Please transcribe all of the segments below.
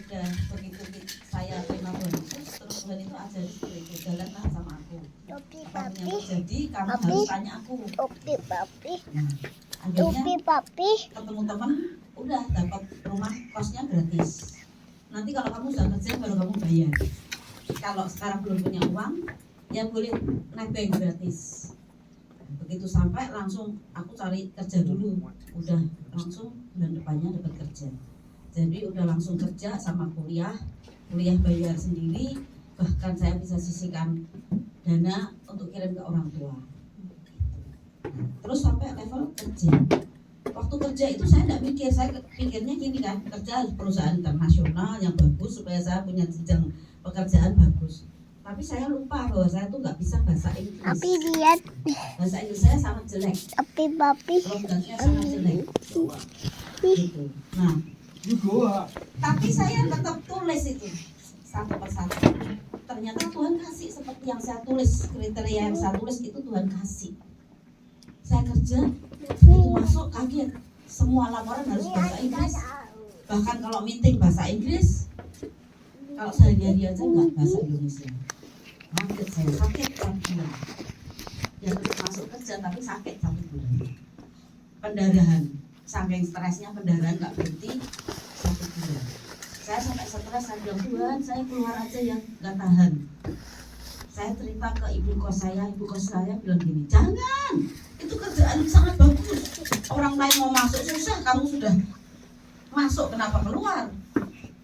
sudah begitu saya terima Tuhan Yesus, terus Tuhan itu ajari seperti itu, jalanlah sama aku. Apapun yang terjadi, kamu harus tanya aku. Nah, akhirnya ketemu teman, udah dapat rumah kosnya gratis. Nanti kalau kamu sudah kerja baru kamu bayar. Kalau sekarang belum punya uang, ya boleh nebeng gratis. Begitu sampai langsung aku cari kerja dulu, udah langsung bulan depannya dapat kerja. Jadi udah langsung kerja sama kuliah bayar sendiri, bahkan saya bisa sisihkan dana untuk kirim ke orang tua. Terus sampai level kerja. Waktu kerja itu saya tidak mikir, saya pikirnya gini kan, kerja perusahaan internasional yang bagus supaya saya punya jenjang pekerjaan bagus. Tapi saya lupa bahwa saya tuh nggak bisa bahasa Inggris. Bahasa Inggris saya sangat jelek. Logatnya sangat jelek. Gitu. Nah, tapi saya tetap tulis itu satu persatu. Ternyata Tuhan kasih seperti yang saya tulis, kriteria yang saya tulis itu Tuhan kasih. Saya kerja, itu masuk kaget. Semua laporan harus bahasa Inggris. Bahkan kalau meeting bahasa Inggris, kalau sehari-hari aja nggak bahasa Indonesia. Kaget saya, sakit 1 bulan. Ya tetap masuk kerja tapi sakit 1 bulan. Pendarahan, saking stresnya pendarahan nggak berhenti 1 bulan. Saya sampai stres, saya bilang Tuhan, saya keluar aja ya, nggak tahan. Saya cerita ke ibu kos saya bilang gini, jangan, itu kerjaan sangat bagus. Orang lain mau masuk susah, kamu sudah masuk, kenapa keluar?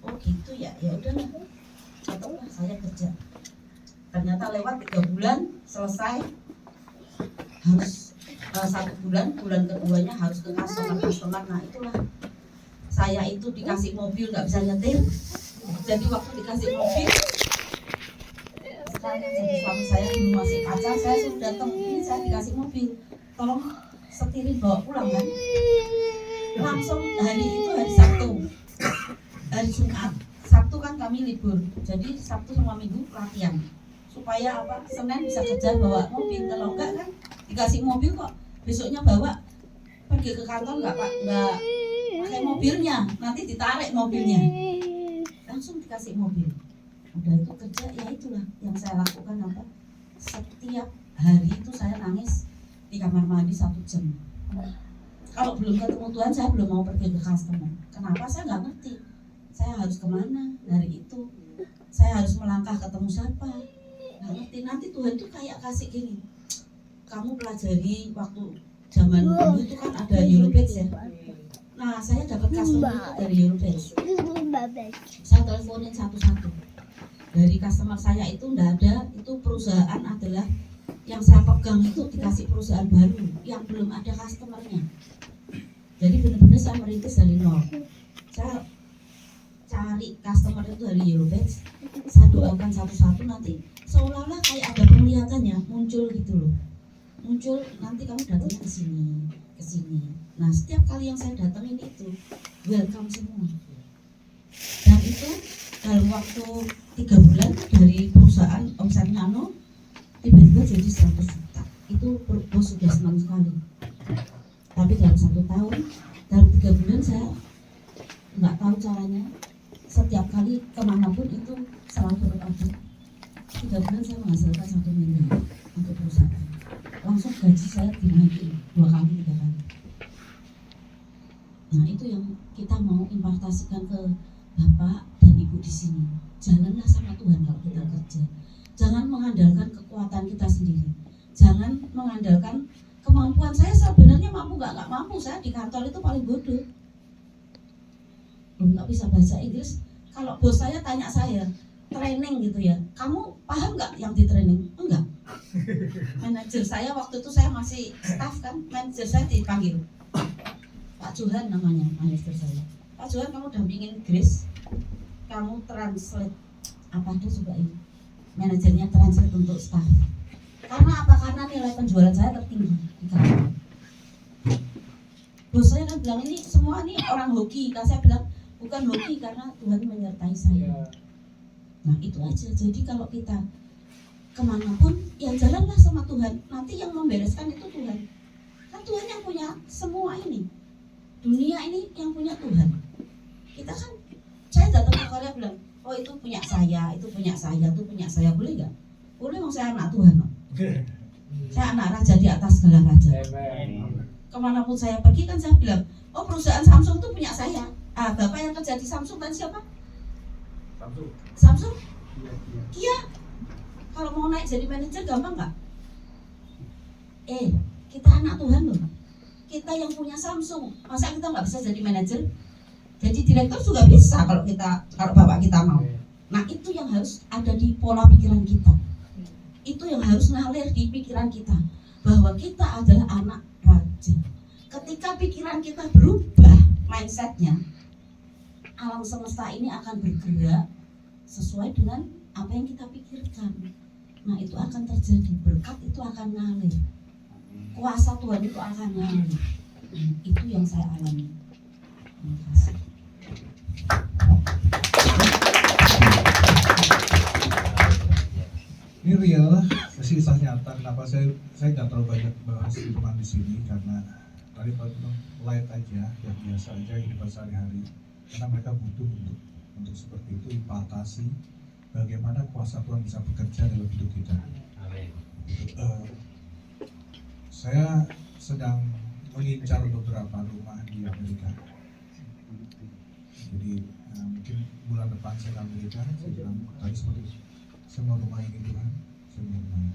Oh gitu ya, ya udahlah. Ataulah saya kerja. Ternyata lewat 3 bulan selesai, harus 1 bulan keduanya harus ke customer. Nah itulah saya itu dikasih mobil nggak bisa nyetir. Jadi waktu dikasih mobil, sekarang jadi suami saya dulu masih pacar, saya suruh datang, ini saya dikasih mobil, tolong setirin bawa pulang kan. Langsung hari itu hari Sabtu, hari Jumat, Sabtu kan kami libur, jadi Sabtu sama Minggu latihan. Supaya apa? Senin bisa kerja bawa mobil, kalau enggak kan dikasih mobil kok besoknya bawa pergi ke kantor nggak pakai mobilnya, nanti ditarik mobilnya. Langsung dikasih mobil. Udah itu kerja, ya itulah yang saya lakukan apa? Setiap hari itu saya nangis di kamar mandi 1 jam. Kalau belum ketemu Tuhan saya belum mau pergi ke customer. Kenapa? Saya nggak ngerti. Saya harus kemana dari itu? Saya harus melangkah ketemu siapa? Nggak ngerti. Nanti Tuhan tuh kayak kasih gini, kamu pelajari waktu zaman dulu itu kan ada Eurobase ya. Nah saya dapat customer itu dari Eurobase. Saya teleponin satu-satu. Dari customer saya itu enggak ada, itu perusahaan adalah yang saya pegang itu dikasih perusahaan baru yang belum ada customernya. Jadi benar-benar saya merintis dari nol. Saya cari customer itu dari Eurobase. Saya doakan satu-satu, nanti seolah-olah kayak ada penglihatannya muncul gitu loh. Muncul, nanti kamu datangnya ke sini. Nah setiap kali yang saya datangin itu welcome semua. Dan itu dalam waktu 3 bulan dari perusahaan omsetnya tiba-tiba jadi 100 juta. Itu bos sudah senang sekali. Tapi dalam 1 tahun, dalam 3 bulan saya nggak tahu caranya. Setiap kali kemanapun itu selalu dapat order. 3 bulan saya menghasilkan 1 miliar untuk perusahaan. Langsung gaji saya dinaikin 2 kali 3 kali. Nah itu yang kita mau impartasikan ke Bapak dan Ibu di sini. Jalanlah sama Tuhan kalau kita kerja. Jangan mengandalkan kekuatan kita sendiri. Jangan mengandalkan kemampuan saya. Sebenarnya mampu nggak mampu. Saya di kantor itu paling bodoh. Belum nggak bisa bahasa Inggris. Kalau bos saya tanya saya training gitu ya, kamu paham nggak yang di training? Enggak. Manajer saya waktu itu, saya masih staff kan, manajer saya dipanggil Pak Johan namanya, manajer saya. Pak Johan, kamu dampingin Grace, kamu translate apa ada coba ini. Manajernya translate untuk staff. Karena apa? Karena nilai penjualan saya tertinggi di kantor. Bos saya kan bilang ini semua ini orang hoki. Kan saya bilang bukan hoki, karena Tuhan menyertai saya. Nah itu aja. Jadi kalau kita kemanapun, ya jalanlah sama Tuhan. Nanti yang membereskan itu Tuhan. Kan Tuhan yang punya semua ini. Dunia ini yang punya Tuhan. Kita kan, saya datang ke Korea itu punya saya, itu punya saya, itu punya saya, boleh nggak? Boleh, mau saya anak Tuhan. Saya anak raja di atas segala raja. Kemanapun saya pergi kan saya bilang, oh perusahaan Samsung itu punya saya. Bapak yang kerja di Samsung tadi siapa? Samsung? Iya. Kalau mau naik jadi manajer gampang nggak? Kita anak Tuhan loh. Kita yang punya Samsung, masa kita nggak bisa jadi manajer? Jadi direktur juga bisa kalau bapak kita mau. Nah itu yang harus ada di pola pikiran kita. Itu yang harus ngalir di pikiran kita, bahwa kita adalah anak raja. Ketika pikiran kita berubah mindsetnya, alam semesta ini akan bergerak sesuai dengan apa yang kita pikirkan. Nah itu akan terjadi, berkat itu akan ngalir, kuasa Tuhan itu akan ngalir. Itu yang saya alami. Terima kasih. Ini real, kisah nyata. Kenapa saya nggak terlalu banyak bahas kehidupan di sini, karena tadi light aja, yang biasa aja kehidupan sehari-hari. Karena mereka butuh untuk seperti itu, impartasi bagaimana kuasa Tuhan bisa bekerja dalam hidup kita. Saya sedang mengincar beberapa rumah di Amerika. Jadi mungkin bulan depan saya ke Amerika. Saya bilang tadi seperti itu, saya mau rumah ini Tuhan, saya mau rumah ini.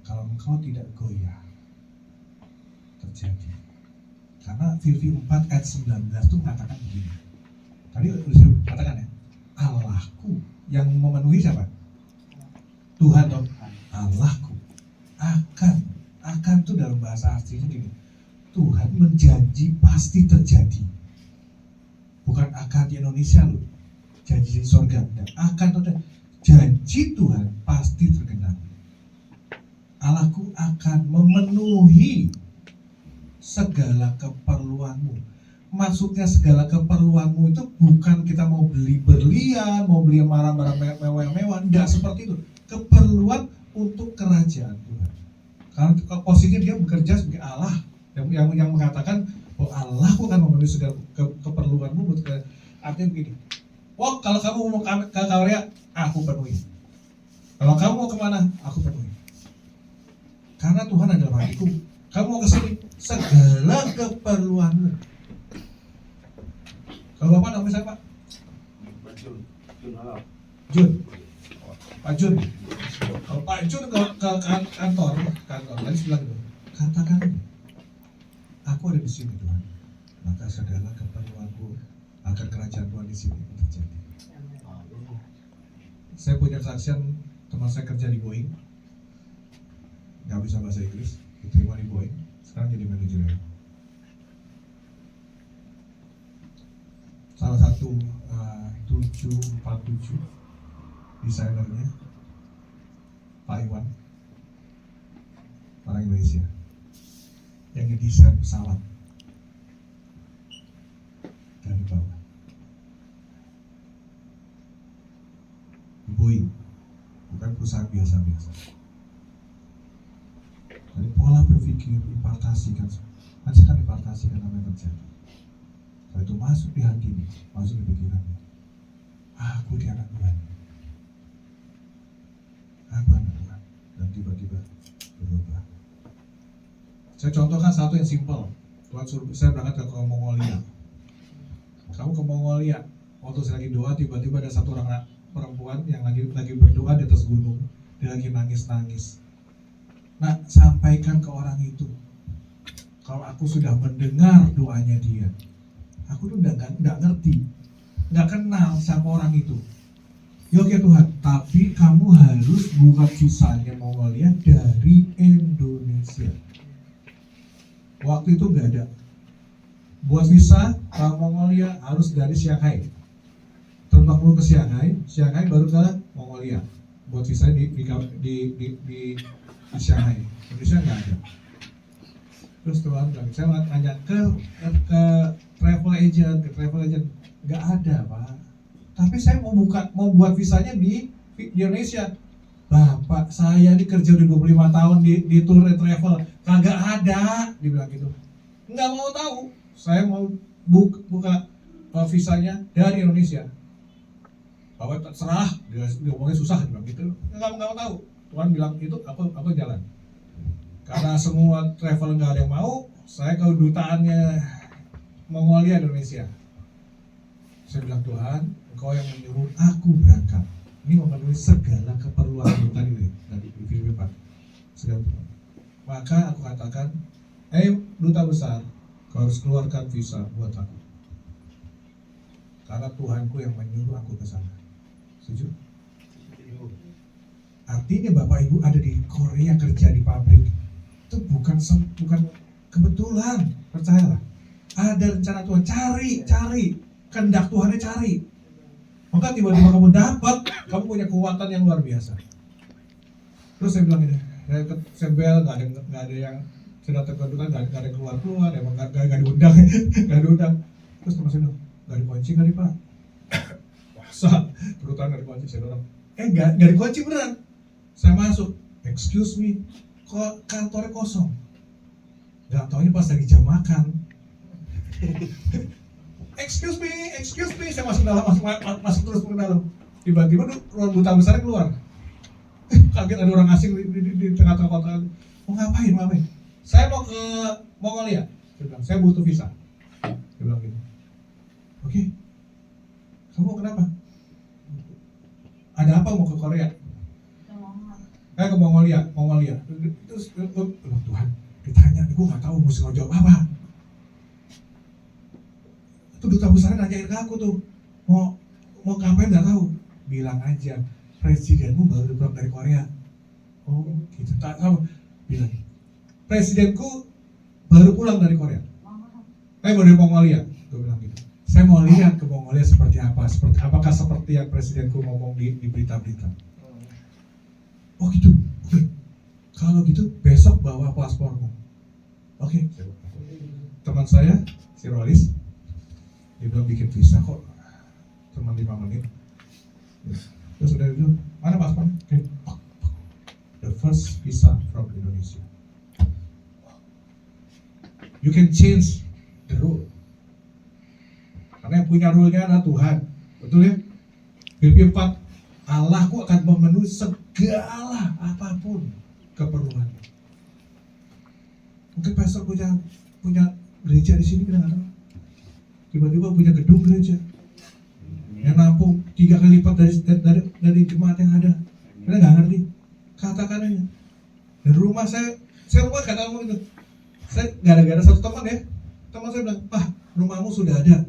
Kalau engkau tidak goyah, terjadi. Karena Filipi 4 ayat 19 itu mengatakan begini. Tadi saya katakan ya, Allahku yang memenuhi siapa? Tuhan dong. Allahku akan itu dalam bahasa aslinya gini. Tuhan menjanji pasti terjadi. Bukan akan di Indonesia loh. Janji di surga. Dan akan terjadi. Janji Tuhan pasti tergenapi. Allahku akan memenuhi segala keperluanmu. Maksudnya segala keperluanmu itu bukan kita mau beli berlian, mau beli barang-barang mewah-mewah, tidak seperti itu. Keperluan untuk kerajaan Tuhan. Kalau posisinya dia bekerja sebagai Allah yang mengatakan bahwa Allah akan memenuhi segala keperluanmu. Artinya begini, kalau kamu mau ke Korea, aku penuhi. Kalau kamu mau kemana, aku penuhi. Karena Tuhan adalah hatiku. Kamu mau ke sini, segala keperluanmu. Kalau Bapak namanya siapa? Jun. Pak Jun. Kalau Pak Jun ke kantor tadi bilang gitu, katakan, aku ada di sini Tuhan, maka segala keperluanku akan kerajaan Tuhan di sini terjadi. Saya punya kesaksian teman saya kerja di Boeing, nggak bisa bahasa Inggris, diterima di Boeing, sekarang jadi manajer. Salah satu 747 desainernya Pak Iwan, orang Indonesia, yang ngedesain pesawat dari bawah. Boeing, bukan perusahaan biasa-biasa. Dari pola berpikir, impartasikan, nanti akan impartasikan apa yang terjadi. Kalau itu masuk di hati ini, masuk di pikirannya, aku di anak Tuhan, aku anak Tuhan, dan tiba-tiba berubah. Saya contohkan satu yang simpel. Tuhan suruh saya berangkat ke Mongolia. Kamu ke Mongolia, waktu saya lagi doa, tiba-tiba ada satu orang perempuan yang lagi berdoa di atas gunung, dia lagi nangis-nangis. Nah, sampaikan ke orang itu, kalau aku sudah mendengar doanya dia, aku tuh nggak ngerti, nggak kenal sama orang itu. Ya oke Tuhan, tapi kamu harus buat visanya Mongolia dari Indonesia. Waktu itu nggak ada. Buat visa ke Mongolia harus dari Shanghai. Terbang dulu ke Shanghai baru ke Mongolia. Buat visa di Shanghai. Indonesia nggak ada. Terus Tuhan bilang, saya tanya ke travel agent, nggak ada Pak. Tapi saya mau buat visanya di Indonesia. Bapak, saya ini kerja udah 25 tahun di tour and travel, kagak ada, dibilang gitu. Nggak mau tahu. Saya mau buka visanya dari Indonesia. Bahwa terserah, dia ngomongnya susah bilang gitu. Nggak tahu. Tuhan bilang itu, aku jalan. Karena semua travel nggak ada yang mau, saya ke dutaannya Mongolia Indonesia. Saya bilang, Tuhan, Engkau yang menyuruh aku berangkat. Ini memenuhi segala keperluan tadi dari Filipi 4. Maka aku katakan, duta besar, kau harus keluarkan visa buat aku. Karena Tuhanku yang menyuruh aku ke sana. Setuju? Artinya Bapak Ibu ada di Korea kerja di pabrik, itu bukan kebetulan, percayalah. Ada rencana Tuhan, cari, kehendak Tuhannya cari. Maka tiba-tiba kamu dapat, kamu punya kekuatan yang luar biasa. Terus saya bilang ini, saya bel, nggak ada yang sudah terkedukan, nggak ada keluar, emang nggak diundang, nggak diundang. Terus teman saya bilang, nggak dikunci kali Pak. Masa, terutama nggak dikunci, saya bilang, nggak dikunci beneran. Saya masuk, excuse me, kok kantornya kosong? Nggak taunya pas lagi jam makan. Excuse me, saya masuk terus ke dalam. Tiba-tiba ruang duta besar keluar. Kaget ada orang asing di tengah-tengah kota. Mau ngapain? Saya mau ke Mongolia. Saya bilang, saya butuh visa. Dia bilang gitu. Oke. Kamu kenapa? Ada apa mau ke Korea? Ke Mongolia. Terus, Tuhan, ditanya, gue nggak tahu mesti mau jawab apa. Itu duta besar nanyain ke aku tuh, mau ngapain nggak tahu. Bilang aja, presidenmu baru pulang dari Korea. Oh gitu, tak tahu. Bilang, presidenku baru pulang dari Korea. Baru dari Mongolia. Gue bilang gitu. Saya mau lihat ke Mongolia seperti apa, apakah seperti yang presidenku ngomong di berita-berita. Oh gitu. Kalau gitu besok bawa paspormu. Oke. Teman saya, si Rolis, dia bilang bikin visa kok cuma 5 menit. Terus udah itu, mana paspornya? Okay. The first visa from Indonesia. You can change the rule. Karena yang punya rule-nya adalah Tuhan. Betul ya? Filipi 4, Allahku akan memenuhi segala apapun keperluan. Mungkin pastor punya gereja di sini, kita nggak tahu. Tiba-tiba punya gedung gereja yang nampung 3 kali lipat dari jemaat yang ada. Kita nggak ngerti. Katakan aja. Dan rumah saya rumah kata ngomong itu. Saya gara-gara satu teman saya bilang, Pak, rumahmu sudah ada.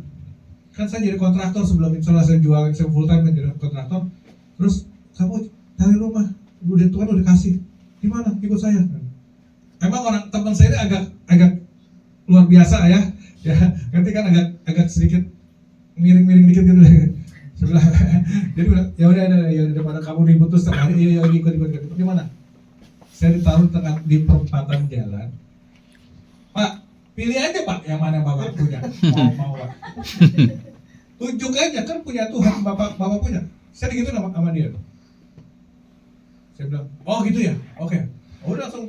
Kan saya jadi kontraktor setelah saya jual, saya full time menjadi kontraktor. Terus kamu cari rumah, Tuhan udah kasih. Di mana? Ikut saya. Emang orang teman saya ini agak luar biasa ya. Ya, nanti kan agak sedikit miring dikit gitu. Sebelah. Jadi ya udah daripada kamu ribut terus sekali, ya ikut. Di mana? Saya ditaruh di perempatan jalan. Pak, pilih aja Pak yang mana Bapak punya. Mau Pak. Tunjuk aja, kan punya Tuhan Bapak punya. Saya gitu sama dia. Saya bilang, oh gitu ya, oke. Udah langsung,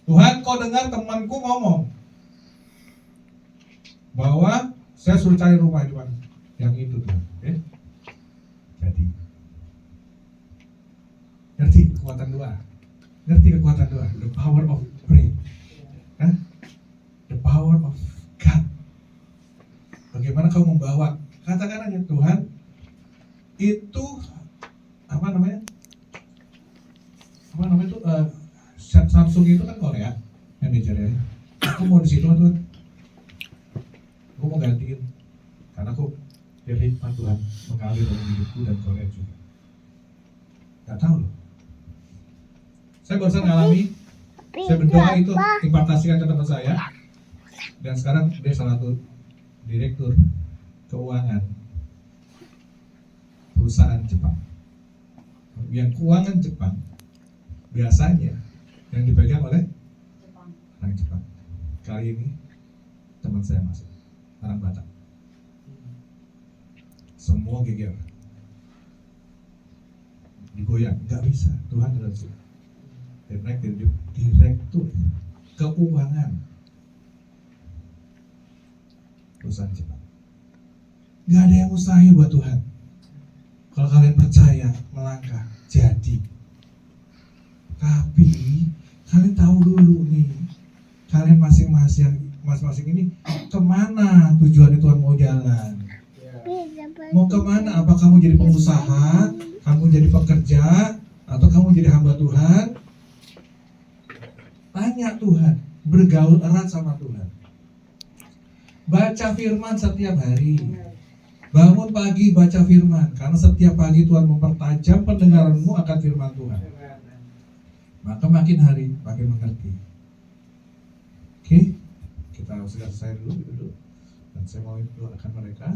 Tuhan kau dengar temanku ngomong bahwa saya suruh cari rumah di mana? Yang itu Tuhan. Jadi, ngerti kekuatan doa? The power of prayer. The power of God. Bagaimana kau membawa? Katakan aja Tuhan, itu apa namanya itu Samsung itu kan Korea manajernya. Aku mau di situ Tuhan. Aku mau gantiin karena aku dari hikmat Tuhan mengalir dalam hidupku dan Korea juga. Gak tahu loh. Saya barusan ngalami, saya berdoa itu impartasikan ke teman saya, dan sekarang dia salah satu direktur keuangan perusahaan Jepang. Yang keuangan Jepang biasanya yang dipegang oleh orang Jepang. Kali ini teman saya masuk, orang Batak. Semua geger, digoyang, nggak bisa. Tuhan adalah direktur keuangan perusahaan Jepang. Gak ada yang mustahil buat Tuhan. Kalau kalian percaya, melangkah, jadi. Tapi kalian tahu dulu nih, kalian masing-masing ini kemana tujuannya Tuhan mau jalan? Mau kemana? Apa kamu jadi pengusaha, kamu jadi pekerja, atau kamu jadi hamba Tuhan? Tanya Tuhan, bergaul erat sama Tuhan. Baca firman setiap hari. Bangun pagi baca firman, karena setiap pagi Tuhan mempertajam pendengaranmu akan firman Tuhan. Maka makin hari makin mengerti. Oke, kita sudah selesai dulu. Dan saya mau doakan mereka.